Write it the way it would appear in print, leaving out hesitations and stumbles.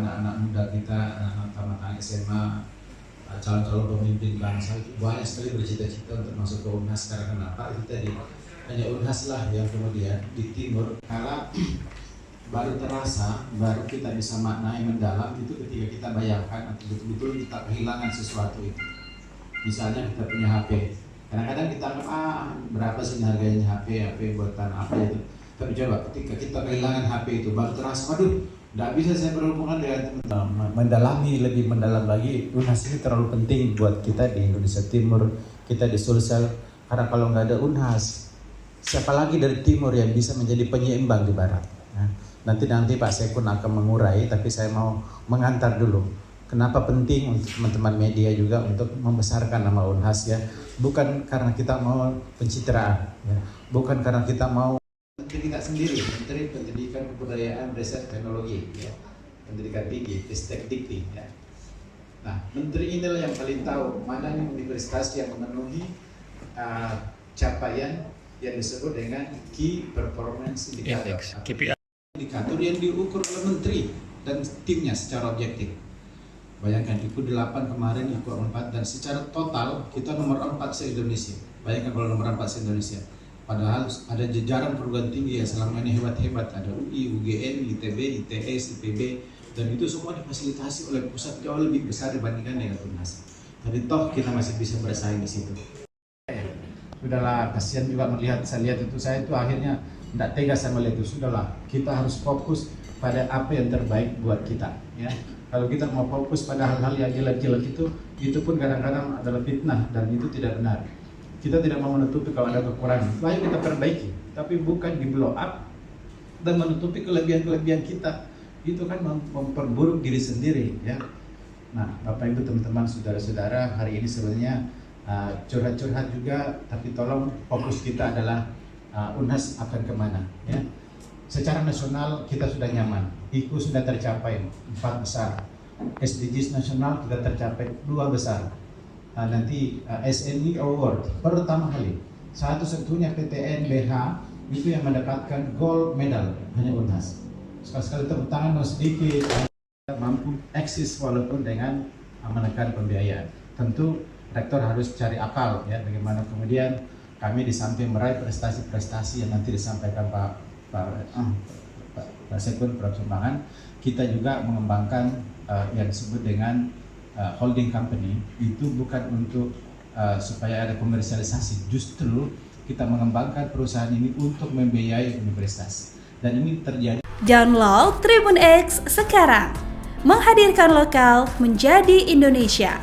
anak-anak muda kita, anak tamat SMA, calon-calon pemimpin bangsa itu banyak sekali bercita-cita untuk masuk ke UNHAS. Karena kenapa? Itu tadi hanya UNHAS lah yang kemudian di timur kala baru terasa, baru kita bisa maknai mendalam itu ketika kita bayangkan atau betul-betul kita kehilangan sesuatu itu. Misalnya kita punya HP, kadang-kadang kita anggap berapa sih harganya HP buatan apa itu. Tapi coba ketika kita kehilangan HP itu baru terasa, waduh, tidak bisa saya berhubungan dengan teman-teman. Mendalami, lebih mendalam lagi, UNHAS ini terlalu penting buat kita di Indonesia Timur, kita di Sulsel. Karena kalau nggak ada UNHAS, siapa lagi dari Timur yang bisa menjadi penyeimbang di Barat? Nanti Pak Sekun akan mengurai, tapi saya mau mengantar dulu. Kenapa penting untuk teman-teman media juga untuk membesarkan nama UNHAS ya? Bukan karena kita mau pencitraan, ya. Bukan karena kita mau menteri kita sendiri, Menteri Pendidikan Kebudayaan Riset Teknologi, ya. Pendidikan tinggi, Ristekdikti, ya. Nah, menteri inilah yang paling tahu mana universitas yang memenuhi capaian yang disebut dengan Key Performance Indicator. KPI. Indikator yang diukur oleh menteri dan timnya secara objektif. Bayangkan IPU 8 kemarin, IPU 4, dan secara total kita nomor 4 se-Indonesia. Bayangkan kalau nomor 4 se-Indonesia. Padahal ada jajaran perguruan tinggi yang selama ini hebat-hebat. Ada UI, UGM, ITB, ITS, IPB, dan itu semua difasilitasi oleh pusat jauh lebih besar dibandingkan dengan UNHAS. Tapi toh kita masih bisa bersaing di situ. Sudahlah, kasihan juga melihat, saya lihat itu, saya itu akhirnya tidak tega sama itu. Sudahlah, kita harus fokus pada apa yang terbaik buat kita, ya. Kalau kita mau fokus pada hal-hal yang jelek-jelek itu pun kadang-kadang adalah fitnah dan itu tidak benar. Kita tidak mau menutupi kalau ada kekurangan, ayo kita perbaiki, tapi bukan di blow up dan menutupi kelebihan-kelebihan kita. Itu kan memperburuk diri sendiri, ya. Nah, Bapak Ibu, teman-teman, saudara-saudara, hari ini sebenarnya curhat-curhat juga, tapi tolong fokus kita adalah UNHAS akan kemana, ya. Secara nasional kita sudah nyaman, IKU sudah tercapai 4 besar, SDGs nasional kita tercapai 2 besar. Nanti SNI Award pertama kali, satu-satunya PTN BH itu yang mendapatkan gold medal hanya UNHAS. Sekali-sekali tepuk tangan sedikit, mampu eksis walaupun dengan menekan pembiayaan. Tentu rektor harus cari akal, ya, bagaimana kemudian kami di samping meraih prestasi-prestasi yang nanti disampaikan Pak Sekun, Prof. Sumbangan, kita juga mengembangkan yang disebut dengan holding company. Itu bukan untuk supaya ada komersialisasi, justru kita mengembangkan perusahaan ini untuk membiayai universitas. Dan ini terjadi. Download Tribun X sekarang, menghadirkan lokal menjadi Indonesia.